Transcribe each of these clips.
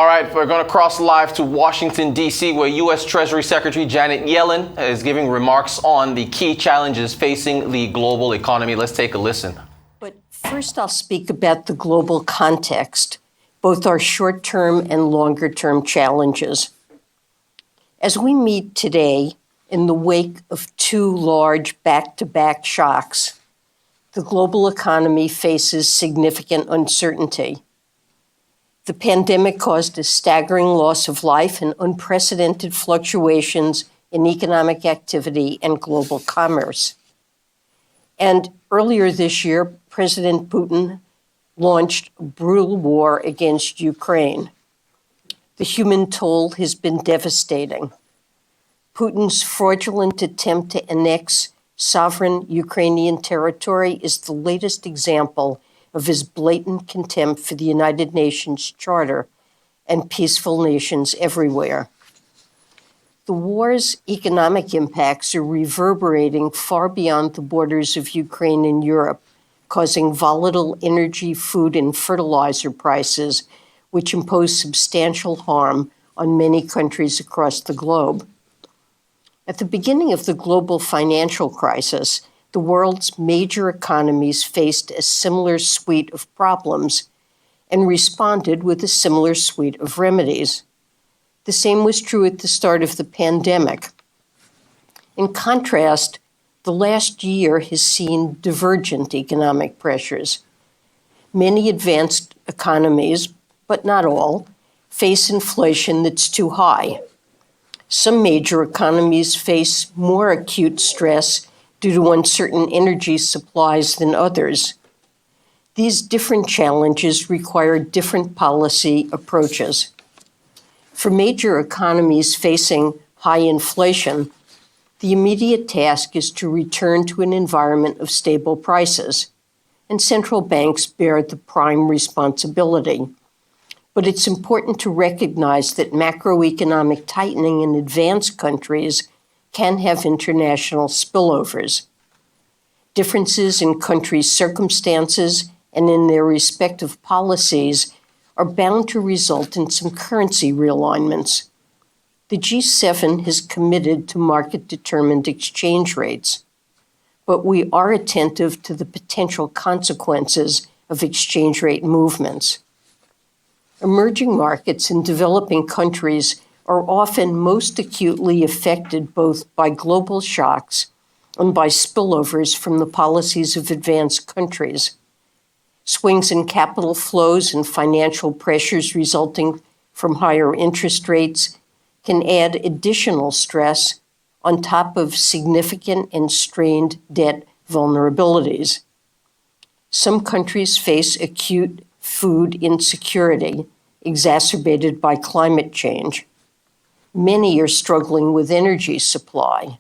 All right, we're going to cross live to Washington, D.C., where U.S. Treasury Secretary Janet Yellen is giving remarks on the key challenges facing the global economy. Let's take a listen. But first, I'll speak about the global context, both our short-term and longer-term challenges. As we meet today, in the wake of two large back-to-back shocks, the global economy faces significant uncertainty. The pandemic caused a staggering loss of life and unprecedented fluctuations in economic activity and global commerce. And earlier this year, President Putin launched a brutal war against Ukraine. The human toll has been devastating. Putin's fraudulent attempt to annex sovereign Ukrainian territory is the latest example of his blatant contempt for the United Nations Charter and peaceful nations everywhere. The war's economic impacts are reverberating far beyond the borders of Ukraine and Europe, causing volatile energy, food, and fertilizer prices, which impose substantial harm on many countries across the globe. At the beginning of the global financial crisis, the world's major economies faced a similar suite of problems and responded with a similar suite of remedies. The same was true at the start of the pandemic. In contrast, the last year has seen divergent economic pressures. Many advanced economies, but not all, face inflation that's too high. Some major economies face more acute stress due to uncertain energy supplies than others. These different challenges require different policy approaches. For major economies facing high inflation, the immediate task is to return to an environment of stable prices, and central banks bear the prime responsibility. But it's important to recognize that macroeconomic tightening in advanced countries can have international spillovers. Differences in countries' circumstances and in their respective policies are bound to result in some currency realignments. The G7 has committed to market-determined exchange rates, but we are attentive to the potential consequences of exchange rate movements. Emerging markets in developing countries are often most acutely affected both by global shocks and by spillovers from the policies of advanced countries. Swings in capital flows and financial pressures resulting from higher interest rates can add additional stress on top of significant and strained debt vulnerabilities. Some countries face acute food insecurity, exacerbated by climate change. Many are struggling with energy supply.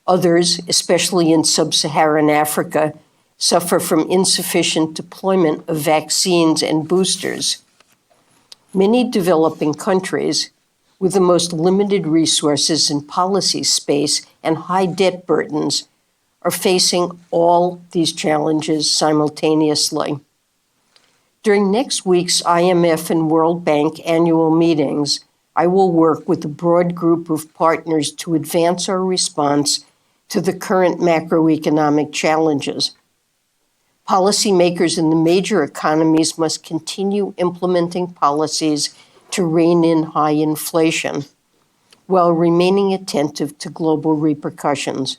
Others, especially in sub-Saharan Africa, suffer from insufficient deployment of vaccines and boosters. Many developing countries, with the most limited resources and policy space and high debt burdens, are facing all these challenges simultaneously. During next week's IMF and World Bank annual meetings, I will work with a broad group of partners to advance our response to the current macroeconomic challenges. Policymakers in the major economies must continue implementing policies to rein in high inflation, while remaining attentive to global repercussions.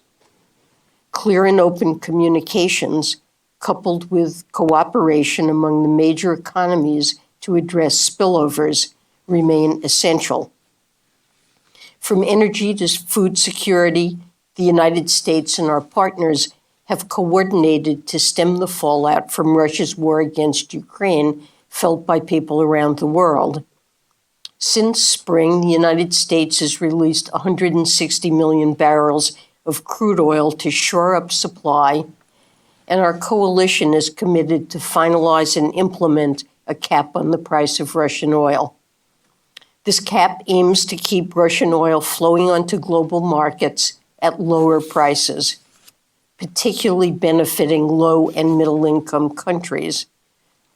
Clear and open communications, coupled with cooperation among the major economies to address spillovers, remain essential. From energy to food security, the United States and our partners have coordinated to stem the fallout from Russia's war against Ukraine felt by people around the world. Since spring, the United States has released 160 million barrels of crude oil to shore up supply, and our coalition is committed to finalize and implement a cap on the price of Russian oil. This cap aims to keep Russian oil flowing onto global markets at lower prices, particularly benefiting low and middle-income countries,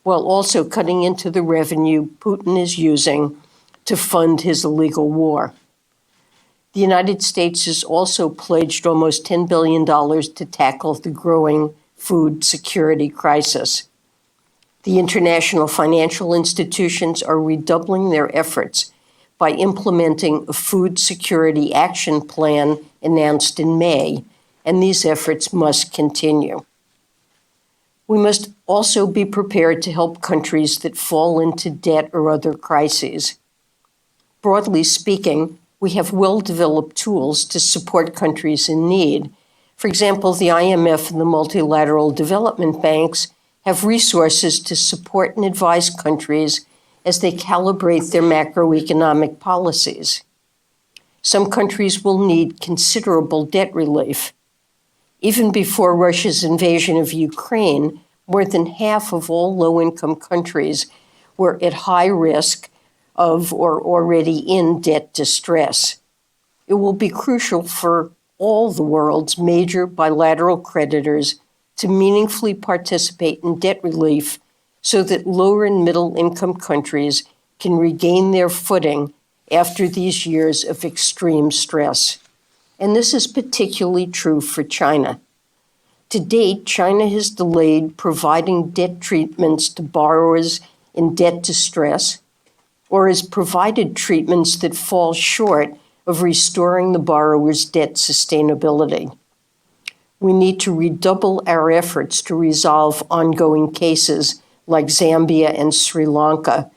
while also cutting into the revenue Putin is using to fund his illegal war. The United States has also pledged almost $10 billion to tackle the growing food security crisis. The international financial institutions are redoubling their efforts by implementing a food security action plan announced in May, and these efforts must continue. We must also be prepared to help countries that fall into debt or other crises. Broadly speaking, we have well-developed tools to support countries in need. For example, the IMF and the Multilateral development banks have resources to support and advise countries as they calibrate their macroeconomic policies. Some countries will need considerable debt relief. Even before Russia's invasion of Ukraine, more than half of all low-income countries were at high risk of or already in debt distress. It will be crucial for all the world's major bilateral creditors to meaningfully participate in debt relief so that lower and middle income countries can regain their footing after these years of extreme stress. And this is particularly true for China. To date, China has delayed providing debt treatments to borrowers in debt distress, or has provided treatments that fall short of restoring the borrower's debt sustainability. We need to redouble our efforts to resolve ongoing cases like Zambia and Sri Lanka,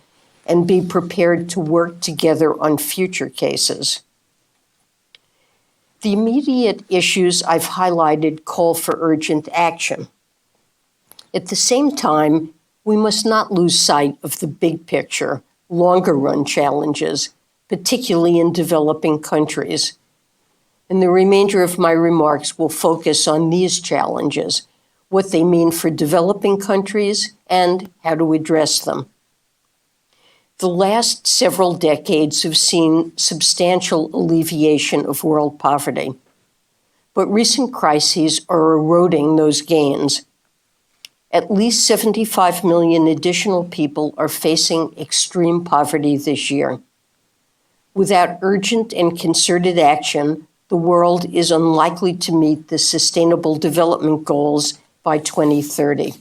and be prepared to work together on future cases. The immediate issues I've highlighted call for urgent action. At the same time, we must not lose sight of the big picture, longer-run challenges, particularly in developing countries. And the remainder of my remarks will focus on these challenges, what they mean for developing countries, and how to address them. The last several decades have seen substantial alleviation of world poverty, but recent crises are eroding those gains. At least 75 million additional people are facing extreme poverty this year. Without urgent and concerted action, the world is unlikely to meet the Sustainable Development Goals by 2030.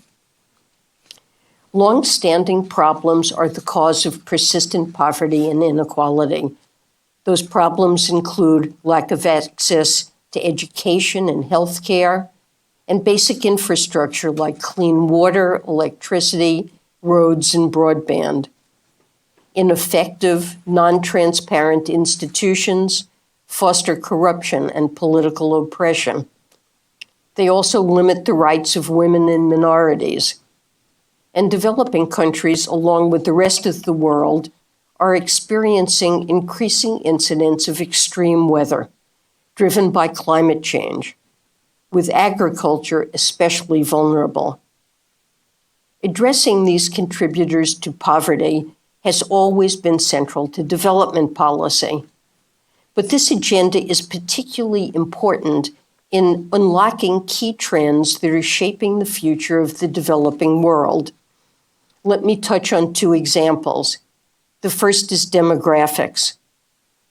Long-standing problems are the cause of persistent poverty and inequality. Those problems include lack of access to education and health care, and basic infrastructure like clean water, electricity, roads, and broadband. Ineffective, non-transparent institutions foster corruption and political oppression. They also limit the rights of women and minorities. And developing countries, along with the rest of the world, are experiencing increasing incidents of extreme weather, driven by climate change, with agriculture especially vulnerable. Addressing these contributors to poverty has always been central to development policy. But this agenda is particularly important in unlocking key trends that are shaping the future of the developing world. Let me touch on two examples. The first is demographics.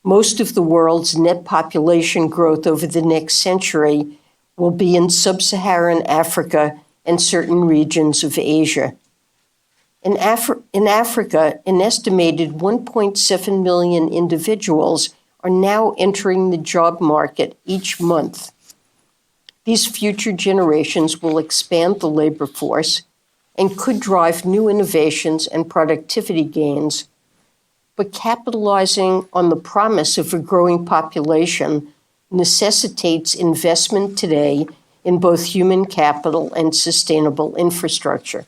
Most of the world's net population growth over the next century will be in sub-Saharan Africa and certain regions of Asia. In Africa, an estimated 1.7 million individuals are now entering the job market each month. These future generations will expand the labor force and could drive new innovations and productivity gains. But capitalizing on the promise of a growing population necessitates investment today in both human capital and sustainable infrastructure.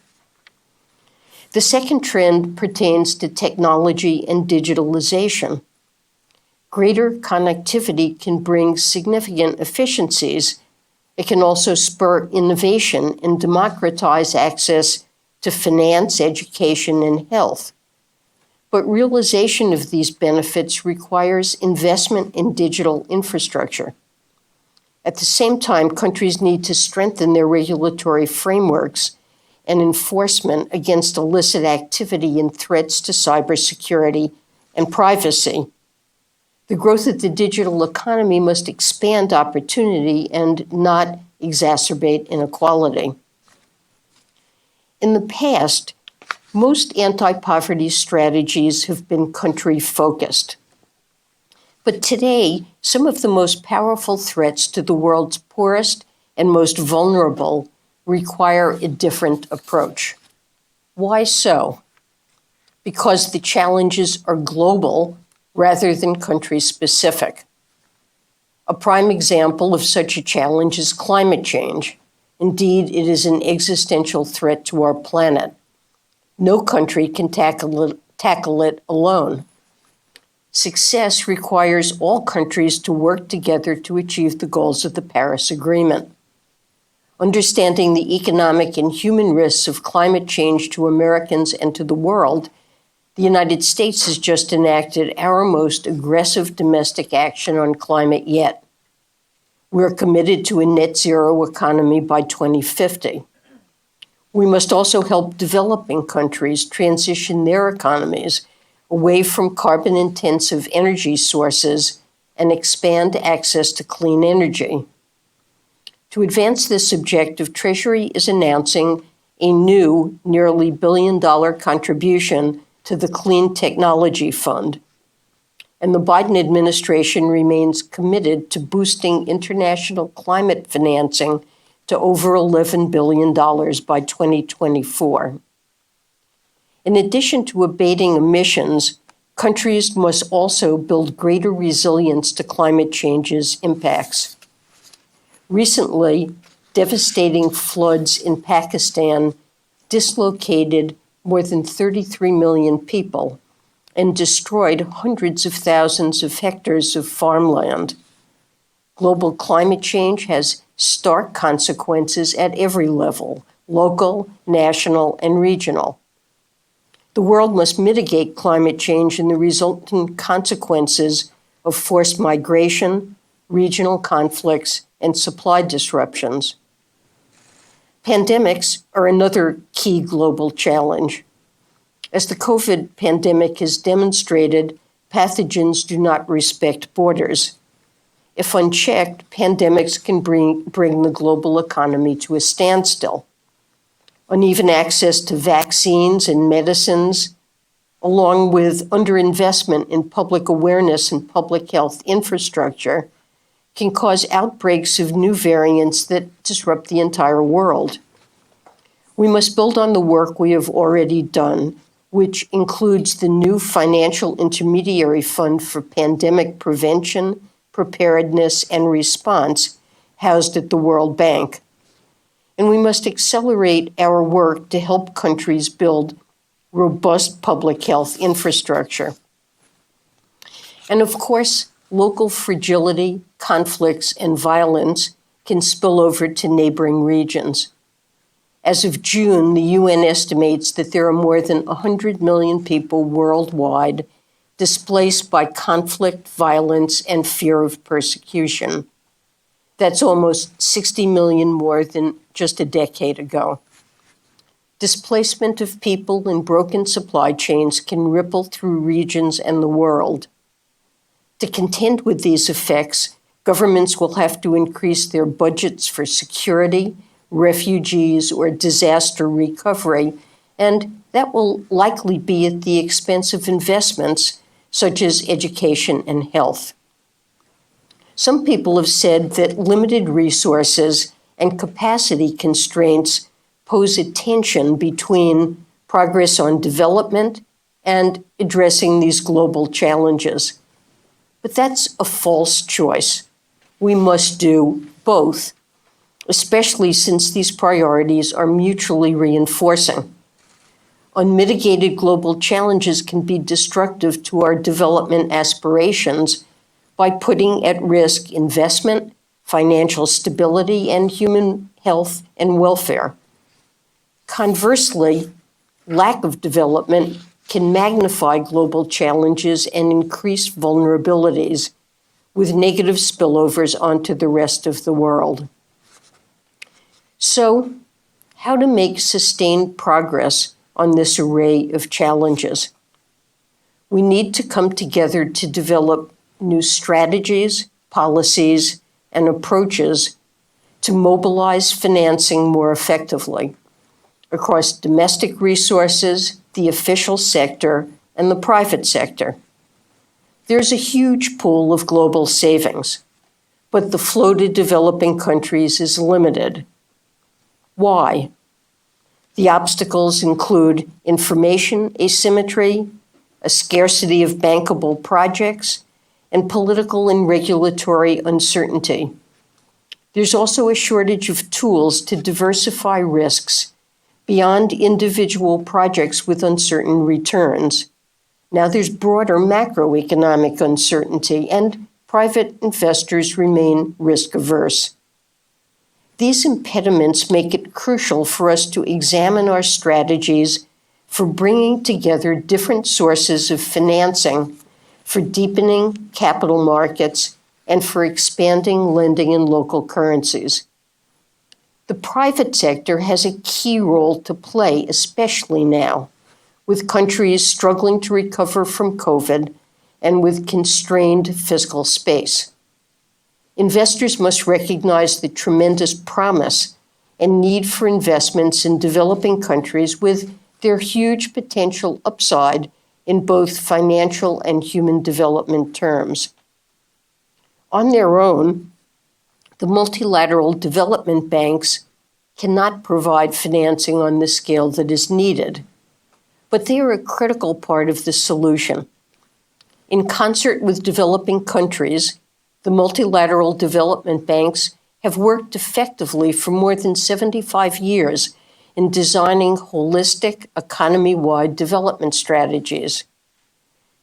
The second trend pertains to technology and digitalization. Greater connectivity can bring significant efficiencies. It can also spur innovation and democratize access to finance, education, and health. But realization of these benefits requires investment in digital infrastructure. At the same time, countries need to strengthen their regulatory frameworks and enforcement against illicit activity and threats to cybersecurity and privacy. The growth of the digital economy must expand opportunity and not exacerbate inequality. In the past, most anti-poverty strategies have been country-focused. But today, some of the most powerful threats to the world's poorest and most vulnerable require a different approach. Why so? Because the challenges are global rather than country-specific. A prime example of such a challenge is climate change. Indeed, it is an existential threat to our planet. No country can tackle it alone. Success requires all countries to work together to achieve the goals of the Paris Agreement. Understanding the economic and human risks of climate change to Americans and to the world, the United States has just enacted our most aggressive domestic action on climate yet. We're committed to a net zero economy by 2050. We must also help developing countries transition their economies away from carbon-intensive energy sources and expand access to clean energy. To advance this objective, Treasury is announcing a new nearly $1 billion contribution to the Clean Technology Fund. And the Biden administration remains committed to boosting international climate financing to over $11 billion by 2024. In addition to abating emissions, countries must also build greater resilience to climate change's impacts. Recently, devastating floods in Pakistan dislocated more than 33 million people and destroyed hundreds of thousands of hectares of farmland. Global climate change has stark consequences at every level, local, national, and regional. The world must mitigate climate change and the resultant consequences of forced migration, regional conflicts, and supply disruptions. Pandemics are another key global challenge. As the COVID pandemic has demonstrated, pathogens do not respect borders. If unchecked, pandemics can bring the global economy to a standstill. Uneven access to vaccines and medicines, along with underinvestment in public awareness and public health infrastructure, can cause outbreaks of new variants that disrupt the entire world. We must build on the work we have already done, which includes the new Financial Intermediary Fund for Pandemic Prevention, Preparedness, and Response, housed at the World Bank. And we must accelerate our work to help countries build robust public health infrastructure. And of course, local fragility, conflicts, and violence can spill over to neighboring regions. As of June, the UN estimates that there are more than 100 million people worldwide displaced by conflict, violence, and fear of persecution. That's almost 60 million more than just a decade ago. Displacement of people and broken supply chains can ripple through regions and the world. To contend with these effects, governments will have to increase their budgets for security, refugees, or disaster recovery, and that will likely be at the expense of investments such as education and health. Some people have said that limited resources and capacity constraints pose a tension between progress on development and addressing these global challenges. But that's a false choice. We must do both, especially since these priorities are mutually reinforcing. Unmitigated global challenges can be destructive to our development aspirations by putting at risk investment, financial stability, and human health and welfare. Conversely, lack of development can magnify global challenges and increase vulnerabilities, with negative spillovers onto the rest of the world. So, how to make sustained progress on this array of challenges. We need to come together to develop new strategies, policies, and approaches to mobilize financing more effectively across domestic resources, the official sector, and the private sector. There's a huge pool of global savings, but the flow to developing countries is limited. Why? The obstacles include information asymmetry, a scarcity of bankable projects, and political and regulatory uncertainty. There's also a shortage of tools to diversify risks beyond individual projects with uncertain returns. Now there's broader macroeconomic uncertainty, and private investors remain risk-averse. These impediments make it crucial for us to examine our strategies for bringing together different sources of financing, for deepening capital markets, and for expanding lending in local currencies. The private sector has a key role to play, especially now, with countries struggling to recover from COVID and with constrained fiscal space. Investors must recognize the tremendous promise and need for investments in developing countries with their huge potential upside in both financial and human development terms. On their own, the multilateral development banks cannot provide financing on the scale that is needed, but they are a critical part of the solution. In concert with developing countries, the multilateral development banks have worked effectively for more than 75 years in designing holistic, economy-wide development strategies.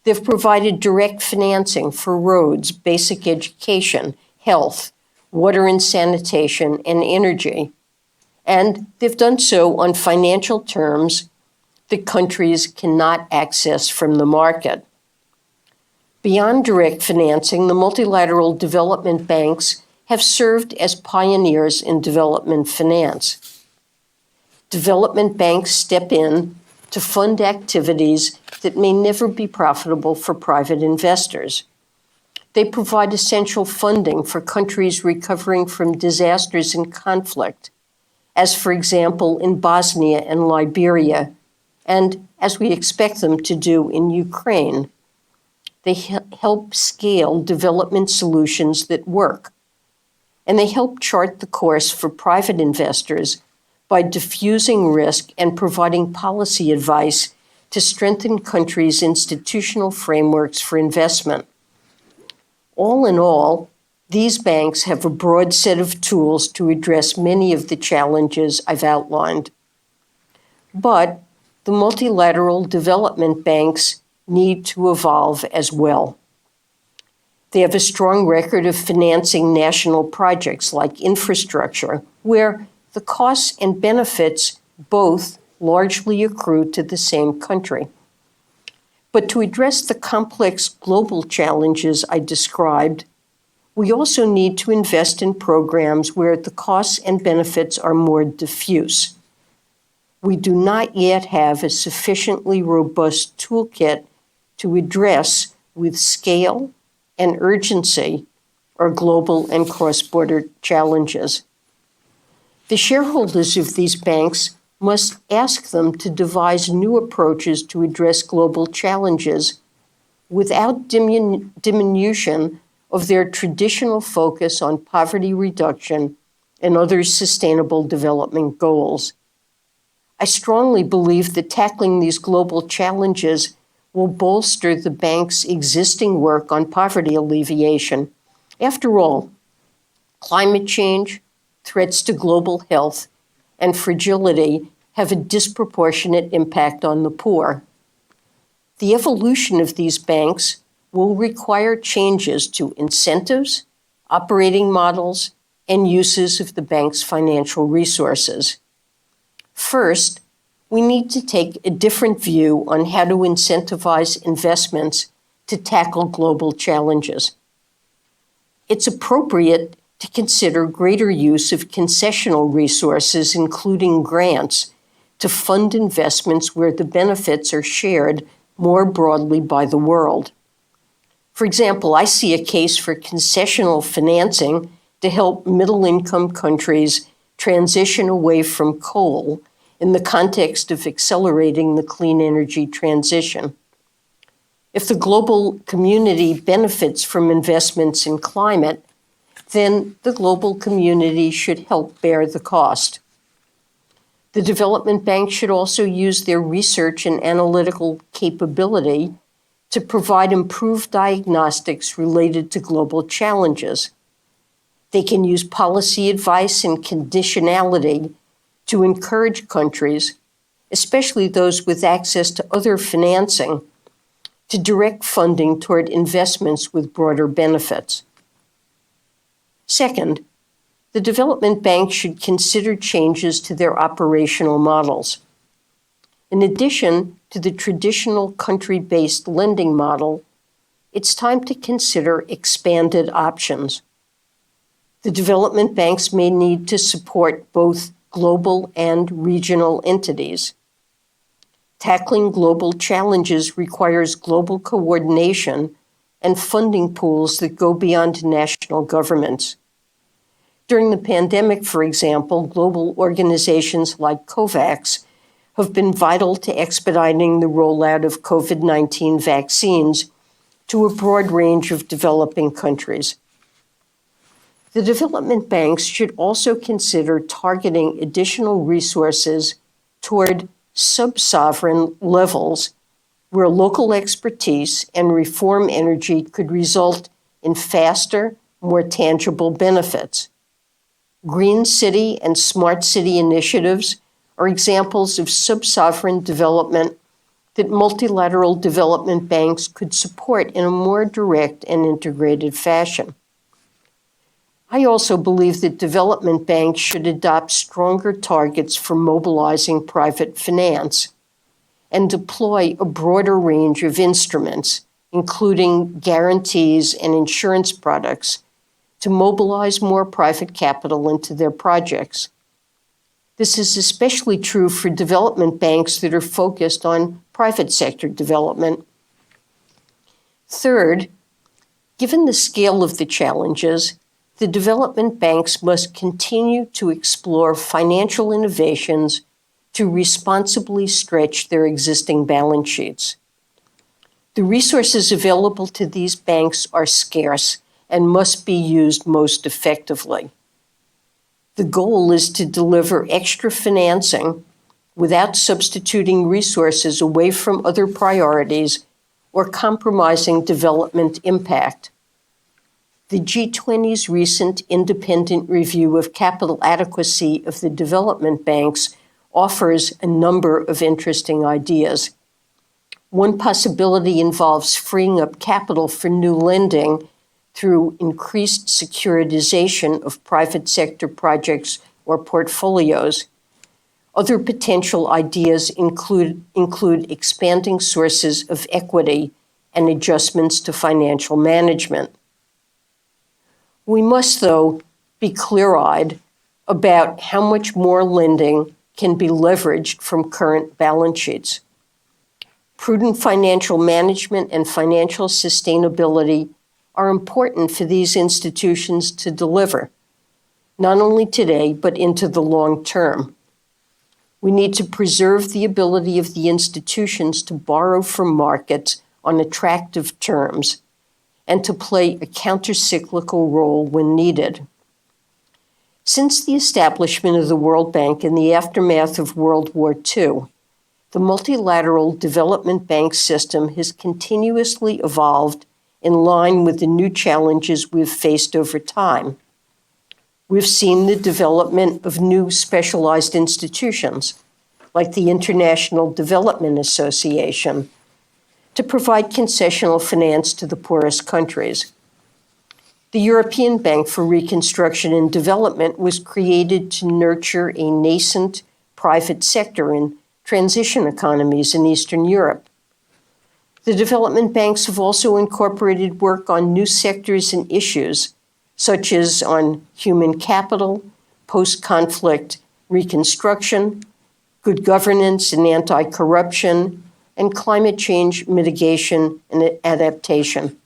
They've provided direct financing for roads, basic education, health, water and sanitation, and energy. And they've done so on financial terms that countries cannot access from the market. Beyond direct financing, the multilateral development banks have served as pioneers in development finance. Development banks step in to fund activities that may never be profitable for private investors. They provide essential funding for countries recovering from disasters and conflict, as for example in Bosnia and Liberia, and as we expect them to do in Ukraine. They help scale development solutions that work, and they help chart the course for private investors by diffusing risk and providing policy advice to strengthen countries' institutional frameworks for investment. All in all, these banks have a broad set of tools to address many of the challenges I've outlined. But the multilateral development banks need to evolve as well. They have a strong record of financing national projects like infrastructure, where the costs and benefits both largely accrue to the same country. But to address the complex global challenges I described, we also need to invest in programs where the costs and benefits are more diffuse. We do not yet have a sufficiently robust toolkit to address with scale and urgency our global and cross-border challenges. The shareholders of these banks must ask them to devise new approaches to address global challenges without diminution of their traditional focus on poverty reduction and other sustainable development goals. I strongly believe that tackling these global challenges will bolster the bank's existing work on poverty alleviation. After all, climate change, threats to global health, and fragility have a disproportionate impact on the poor. The evolution of these banks will require changes to incentives, operating models, and uses of the bank's financial resources. First, we need to take a different view on how to incentivize investments to tackle global challenges. It's appropriate to consider greater use of concessional resources, including grants, to fund investments where the benefits are shared more broadly by the world. For example, I see a case for concessional financing to help middle-income countries transition away from coal in the context of accelerating the clean energy transition. If the global community benefits from investments in climate, then the global community should help bear the cost. The development bank should also use their research and analytical capability to provide improved diagnostics related to global challenges. They can use policy advice and conditionality to encourage countries, especially those with access to other financing, to direct funding toward investments with broader benefits. Second, the development bank should consider changes to their operational models. In addition to the traditional country-based lending model, it's time to consider expanded options. The development banks may need to support both global and regional entities. Tackling global challenges requires global coordination and funding pools that go beyond national governments. During the pandemic, for example, global organizations like COVAX have been vital to expediting the rollout of COVID-19 vaccines to a broad range of developing countries. The development banks should also consider targeting additional resources toward sub-sovereign levels where local expertise and reform energy could result in faster, more tangible benefits. Green city and smart city initiatives are examples of sub-sovereign development that multilateral development banks could support in a more direct and integrated fashion. I also believe that development banks should adopt stronger targets for mobilizing private finance and deploy a broader range of instruments, including guarantees and insurance products, to mobilize more private capital into their projects. This is especially true for development banks that are focused on private sector development. Third, given the scale of the challenges, the development banks must continue to explore financial innovations to responsibly stretch their existing balance sheets. The resources available to these banks are scarce and must be used most effectively. The goal is to deliver extra financing without substituting resources away from other priorities or compromising development impact. The G20's recent independent review of capital adequacy of the development banks offers a number of interesting ideas. One possibility involves freeing up capital for new lending through increased securitization of private sector projects or portfolios. Other potential ideas include expanding sources of equity and adjustments to financial management. We must, though, be clear-eyed about how much more lending can be leveraged from current balance sheets. Prudent financial management and financial sustainability are important for these institutions to deliver, not only today, but into the long term. We need to preserve the ability of the institutions to borrow from markets on attractive terms and to play a counter-cyclical role when needed. Since the establishment of the World Bank in the aftermath of World War II, the multilateral development bank system has continuously evolved in line with the new challenges we've faced over time. We've seen the development of new specialized institutions, like the International Development Association, to provide concessional finance to the poorest countries. The European Bank for Reconstruction and Development was created to nurture a nascent private sector in transition economies in Eastern Europe. The development banks have also incorporated work on new sectors and issues such as on human capital, post-conflict reconstruction, good governance and anti-corruption, and climate change mitigation and adaptation.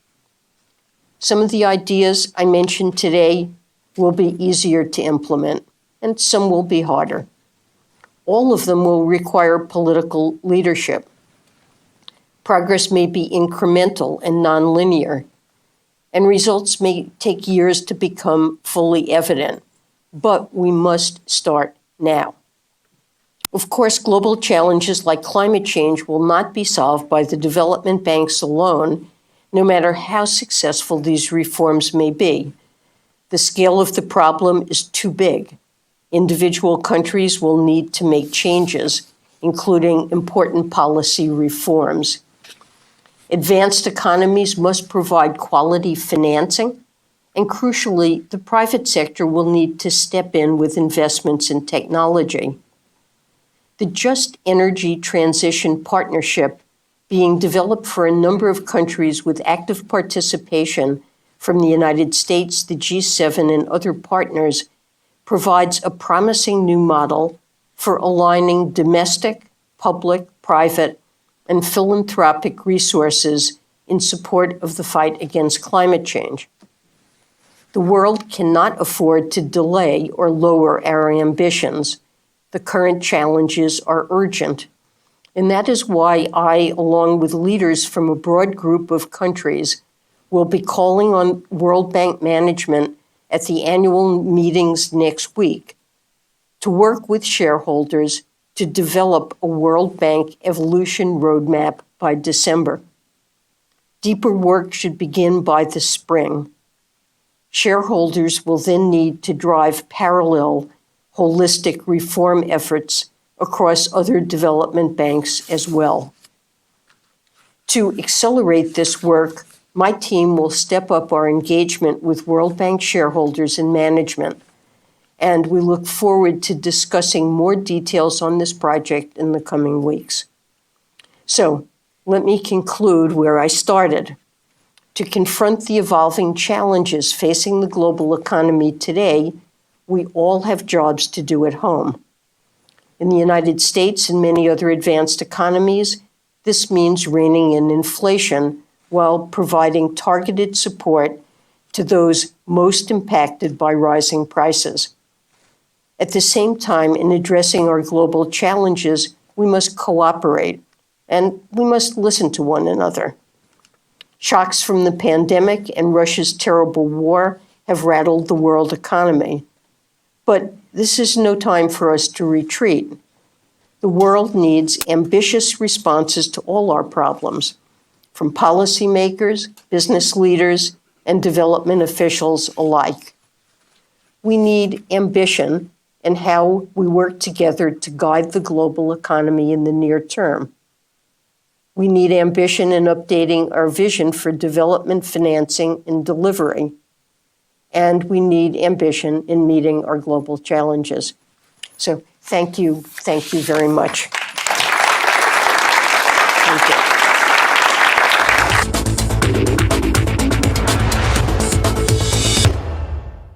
Some of the ideas I mentioned today will be easier to implement, and some will be harder. All of them will require political leadership. Progress may be incremental and nonlinear, and results may take years to become fully evident, but we must start now. Of course, global challenges like climate change will not be solved by the development banks alone, no matter how successful these reforms may be. The scale of the problem is too big. Individual countries will need to make changes, including important policy reforms. Advanced economies must provide quality financing, and crucially, the private sector will need to step in with investments in technology. The Just Energy Transition Partnership, being developed for a number of countries with active participation from the United States, the G7, and other partners, provides a promising new model for aligning domestic, public, private, and philanthropic resources in support of the fight against climate change. The world cannot afford to delay or lower our ambitions. The current challenges are urgent. And that is why I, along with leaders from a broad group of countries, will be calling on World Bank management at the annual meetings next week to work with shareholders to develop a World Bank evolution roadmap by December. Deeper work should begin by the spring. Shareholders will then need to drive parallel, holistic reform efforts across other development banks as well. To accelerate this work, my team will step up our engagement with World Bank shareholders and management, and we look forward to discussing more details on this project in the coming weeks. So, let me conclude where I started. To confront the evolving challenges facing the global economy today, we all have jobs to do at home. In the United States and many other advanced economies, this means reining in inflation while providing targeted support to those most impacted by rising prices. At the same time, in addressing our global challenges, we must cooperate and we must listen to one another. Shocks from the pandemic and Russia's terrible war have rattled the world economy. But this is no time for us to retreat. The world needs ambitious responses to all our problems, from policymakers, business leaders, and development officials alike. We need ambition in how we work together to guide the global economy in the near term. We need ambition in updating our vision for development financing and delivery. And we need ambition in meeting our global challenges. So thank you very much.